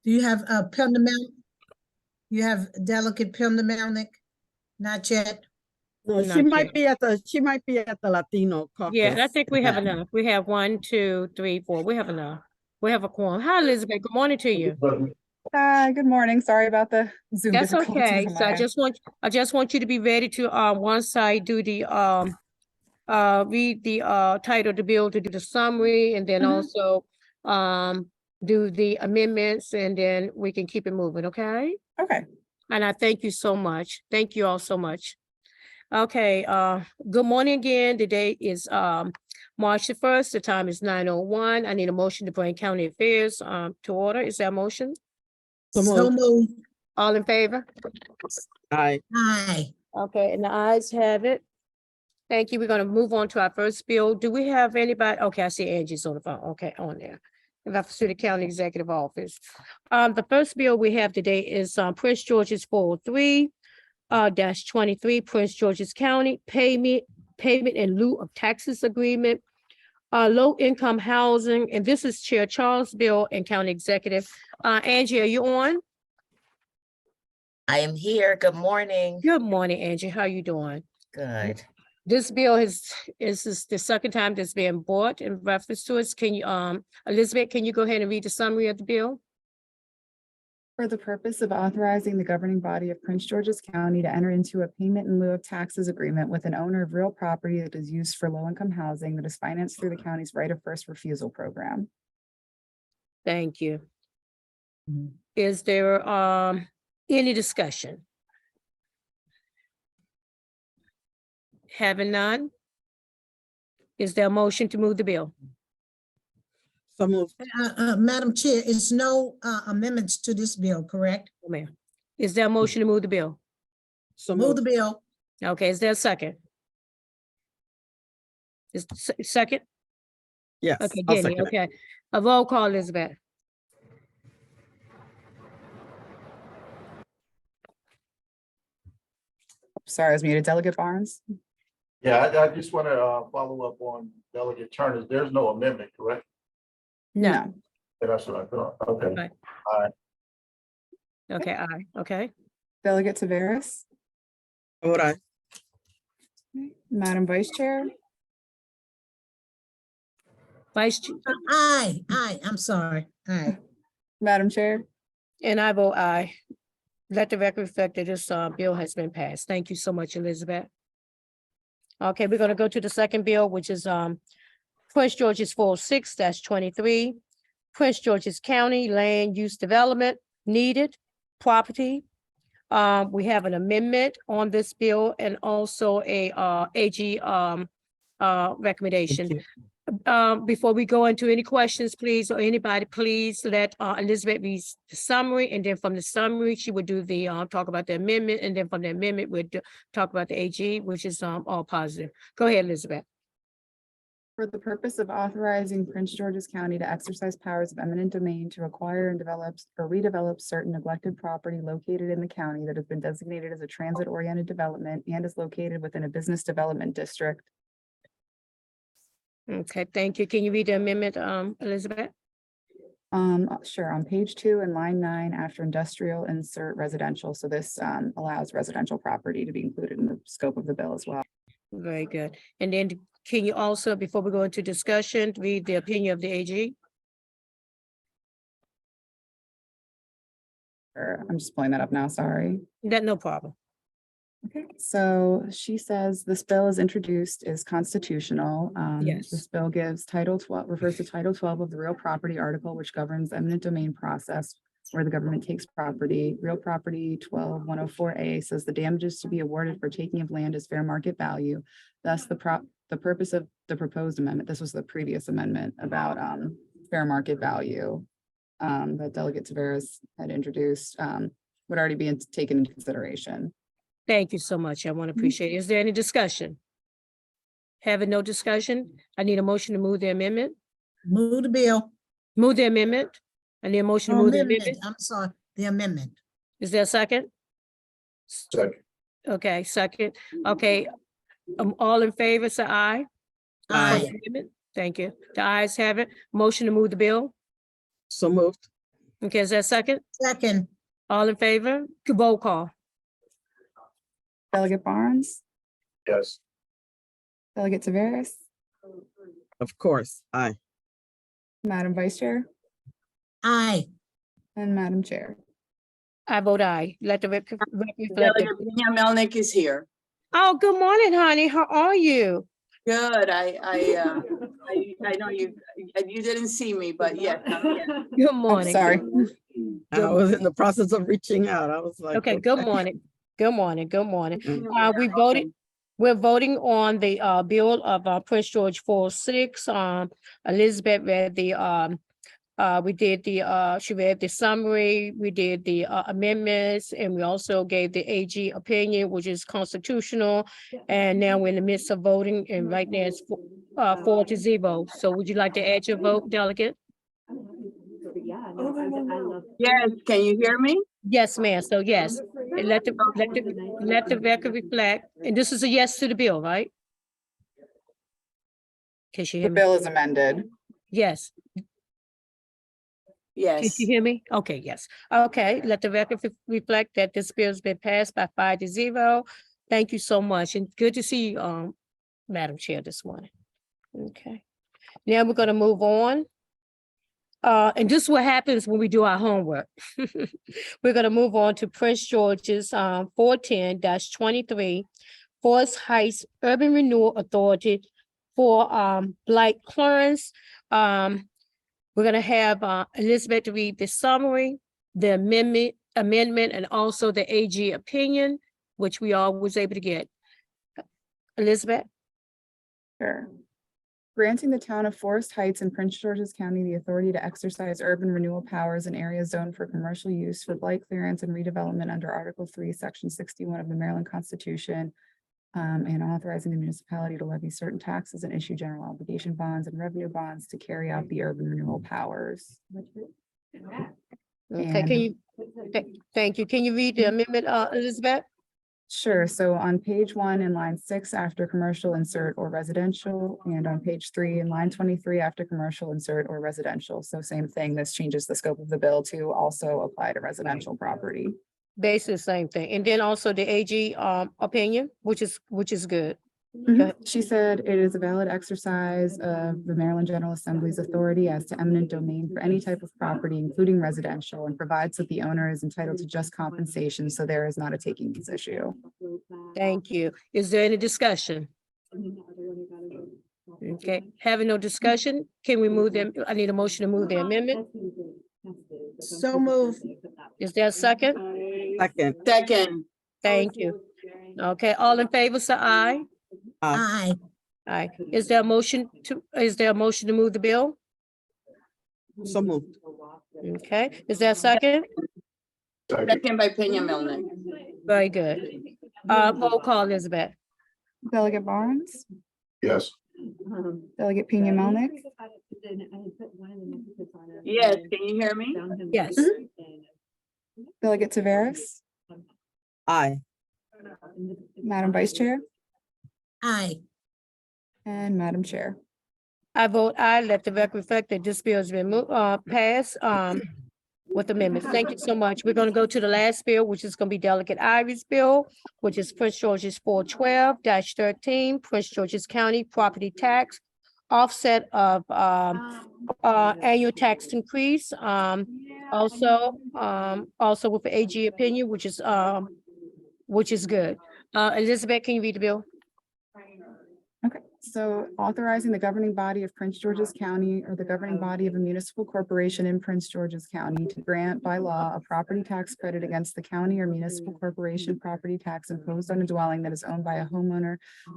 Do you have Pilna Mel? You have Delegate Pilna Melnick? Not yet? No, Not she might yet. be at the Latino caucus. Yeah, I think we have enough. We have 1, 2, 3, 4. We have enough. We have a quorum. Hi, Elizabeth. Good morning to you. Hi, good morning. Sorry about the Zoom That's difficulties okay. on So my end. I just want you to be ready to once I do the read the title of the bill, to do the summary, and then also do the amendments, and then we can keep it moving, okay? Okay. And I thank you so much. Thank you all so much. Okay, good morning again. The date is March the 1st. The time is 9:01. I need a motion to bring county affairs to order. Is there a motion? So So moved. moved. All in favor? Aye. Aye. Okay, and the ayes have it. Thank you. We're gonna move on to our first bill. Do we have anybody? Okay, I see Angie's on the phone. Okay, on there. Rutherford City County Executive Office. The first bill we have today is Prince George's 403 -23, Prince George's County payment in lieu of taxes agreement. Low income housing, and this is Chair Charles Bill and County Executive. Angie, are you on? I am here. Good morning. Good morning, Angie. How you doing? Good. This bill is the second time that's been brought in reference to us. Can you, Elizabeth, can you go ahead and read the summary of the bill? For the purpose of authorizing the governing body of Prince George's County to enter into a payment in lieu of taxes agreement with an owner of real property that is used for low-income housing that is financed through the county's right of first refusal program. Thank you. Mhm. Is there any discussion? Having none? Is there a motion to move the bill? So moved. Madam Chair, it's no amendments to this bill, correct? Ma'am. Is there a motion to move the bill? So Move the moved. bill. Okay, is there a second? Is second? Yes. Okay, I'll Jenny, second it. okay. A roll call, Elizabeth. Sorry, I was muted. Delegate Barnes? Yeah, I just want to follow up on Delegate Turner's. There's no amendment, correct? No, Yeah, that's what I thought. Okay. Right. Aye. okay, aye, okay. Delegate Taveras? Vote aye. Madam Vice Chair? Vice Chair, Aye, I'm sorry. Aye. Madam Chair? and I vote aye. Let the record reflect that this bill has been passed. Thank you so much, Elizabeth. Okay, we're gonna go to the second bill, which is Prince George's 406-23, Prince George's County Land Use Development Needed Property. We have an amendment on this bill and also a AG recommendation. Before we go into any questions, please, or anybody, please let Elizabeth read the summary, and then from the summary, she would do the talk about the amendment, and then from the amendment, we'd talk about the AG, which is all positive. Go ahead, Elizabeth. For the purpose of authorizing Prince George's County to exercise powers of eminent domain to acquire and develop or redevelop certain neglected property located in the county that has been designated as a transit-oriented development and is located within a business development district. Okay, thank you. Can you read the amendment, Elizabeth? Sure, on page 2 and line 9, after industrial, insert residential. So this allows residential property to be included in the scope of the bill as well. Very good. And then can you also, before we go into discussion, read the opinion of the AG? I'm just pulling that up now, sorry. No problem. Okay, so she says this bill is introduced is constitutional. Yes. This bill gives Title 12, refers to Title 12 of the real property article, which governs eminent domain process where the government takes property. Real property 12104A says the damages to be awarded for taking of land is fair market value. Thus, the purpose of the proposed amendment, this was the previous amendment about fair market value that Delegate Taveras had introduced, would already be taken into consideration. Thank you so much. I want to appreciate it. Is there any discussion? Having no discussion, I need a motion to move the amendment. Move the bill. Move the amendment. I need a motion to Oh, move the amendment, amendment. I'm sorry, the amendment. Is there a second? Second. Okay, second. Okay. All in favor, say aye. Aye. Amendment. Thank you. The ayes have it. Motion to move the bill. So moved. Okay, is there a second? second, All in favor? Roll call. Delegate Barnes, Yes. Delegate Taveras, Of course, aye. Madam Vice Chair, aye. and Madam Chair. I vote aye. Let the record reflect. Delegate that- Pena Melnick is here. Oh, good morning, honey. How are you? Good, I know you didn't see me, but yes, I'm here. Good Oh, morning. sorry. I was in the process of reaching out. I was like. Okay, good morning. Good morning. Good morning. Mm. We voted, we're voting on the bill of Prince George 406. Elizabeth read the we did the she read the summary, we did the amendments, and we also gave the AG opinion, which is constitutional. And now we're in the midst of voting, and right now it's 4-0. So would you like to add your vote, delegate? Yes, can you hear me? Yes, ma'am. So yes, and let the record reflect, and this is a yes to the bill, right? Can she The hear me? bill is amended. Yes. Can Yes. you hear me? Okay, yes. Okay, let the record reflect that this bill's been passed by 5-0. Thank you so much, and good to see you, Madam Chair, this morning. Okay, now we're gonna move on. And this is what happens when we do our homework. We're gonna move on to Prince George's 410-23 Forest Heights Urban Renewal Authority for Blight Clearance. We're gonna have Elizabeth to read the summary, the amendment, and also the AG opinion, which we all was able to get. Elizabeth? Sure. Granting the town of Forest Heights in Prince George's County the authority to exercise urban renewal powers in areas zoned for commercial use for blight clearance and redevelopment under Article 3, Section 61 of the Maryland Constitution. And authorizing the municipality to levy certain taxes and issue general obligation bonds and revenue bonds to carry out the urban renewal powers. Okay, And- can you, thank you. Can you read the amendment, Elizabeth? Sure. So on page 1 in line 6 after commercial insert or residential, and on page 3 in line 23 after commercial insert or residential. So same thing. This changes the scope of the bill to also apply to residential property. Basically the same thing. And then also the AG opinion, which is good. ahead. She said it is a valid exercise of the Maryland General Assembly's authority as to eminent domain for any type of property, including residential, and provides that the owner is entitled to just compensation, so there is not a takings issue. Thank you. Is there any discussion? Okay, having no discussion, can we move them? I need a motion to move the amendment. So move. Is there a second? Second, Second, Thank you. Okay, all in favor, say aye. Aye. Aye. Is there a motion to move the bill? so moved. Okay, is there a second? second by Pena Melnick. Very good. Roll call, Elizabeth. Delegate Barnes, Yes. Delegate Pena Melnick, Yes, can you hear me? Yes. Delegate Taveras, Aye. Madam Vice Chair, Aye. and Madam Chair. I vote aye. Let the record reflect that this bill has been passed with amendments. Thank you so much. We're gonna go to the last bill, which is gonna be Delegate Ivy's bill, which is Prince George's 412-13, Prince George's County Property Tax offset of annual tax increase. Also with the AG opinion, which is good. Elizabeth, can you read the bill? Okay, so authorizing the governing body of Prince George's County or the governing body of a municipal corporation in Prince George's County to grant by law a property tax credit against the county or municipal corporation property tax imposed on a dwelling that is owned by a homeowner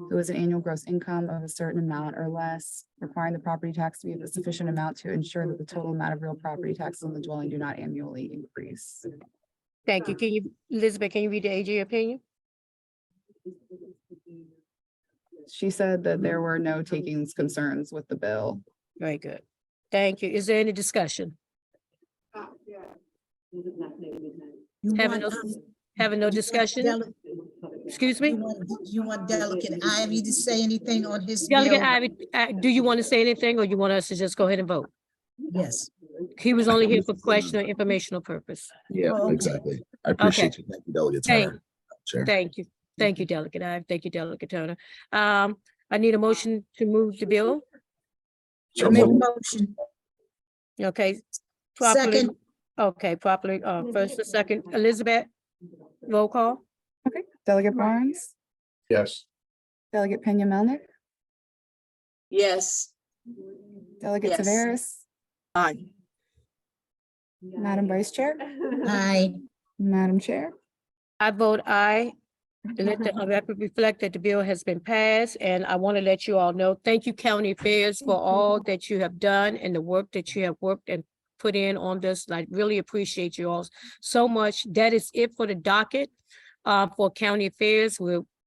who has an annual gross income of a certain amount or less, requiring the property tax to be of a sufficient amount to ensure that the total amount of real property taxes on the dwelling do not annually increase. Thank you. Elizabeth, can you read the AG opinion? She said that there were no takings concerns with the bill. Very good. Thank you. Is there any discussion? You Having want, no, having no discussion? Dele- Excuse You me? want Delegate Ivy to say anything on his Delegate bill? Ivy, do you want to say anything or you want us to just go ahead and vote? Yes. He was only here for question or informational purpose. Yeah, Oh, okay. exactly. I appreciate you. Thank you, Delegate Thank- Turner. Chair. Thank you. Thank you, Delegate Ive. Thank you, Delegate Turner. I need a motion to move the bill. So Make a moved. motion. Okay. Properly. Second. Okay, properly, first and second. Elizabeth, roll call. Okay, Delegate Barnes, Yes. Delegate Pena Melnick, Yes, Delegate Yes. Taveras, Aye. Madam Vice Chair, Aye. Madam Chair. I vote aye. And let the record reflect that the bill has been passed, and I want to let you all know, thank you, County Affairs, for all that you have done and the work that you have worked and put in on this. I really appreciate you all so much. That is it for the docket for County Affairs.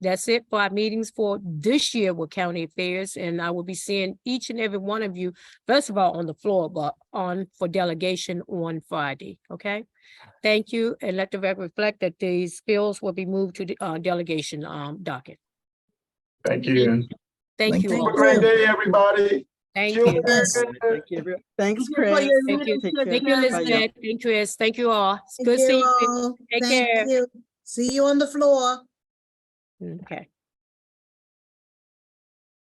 That's it for our meetings for this year with County Affairs, and I will be seeing each and every one of you, first of all, on the floor, but on for delegation on Friday, okay? Thank you, and let the record reflect that these bills will be moved to the delegation docket. Thank you. Thank Thank you you. Have a all. great day, everybody. Thank Children. you. Yes. Thank you, everyone. Thanks, Thank you for Chris. your Thank you. Take care. Thank you, Bye, y'all. Elizabeth. Thank you, Chris. Thank you all. Thank Good seeing you you. all. Take Thank care. you. See you on the floor. Okay.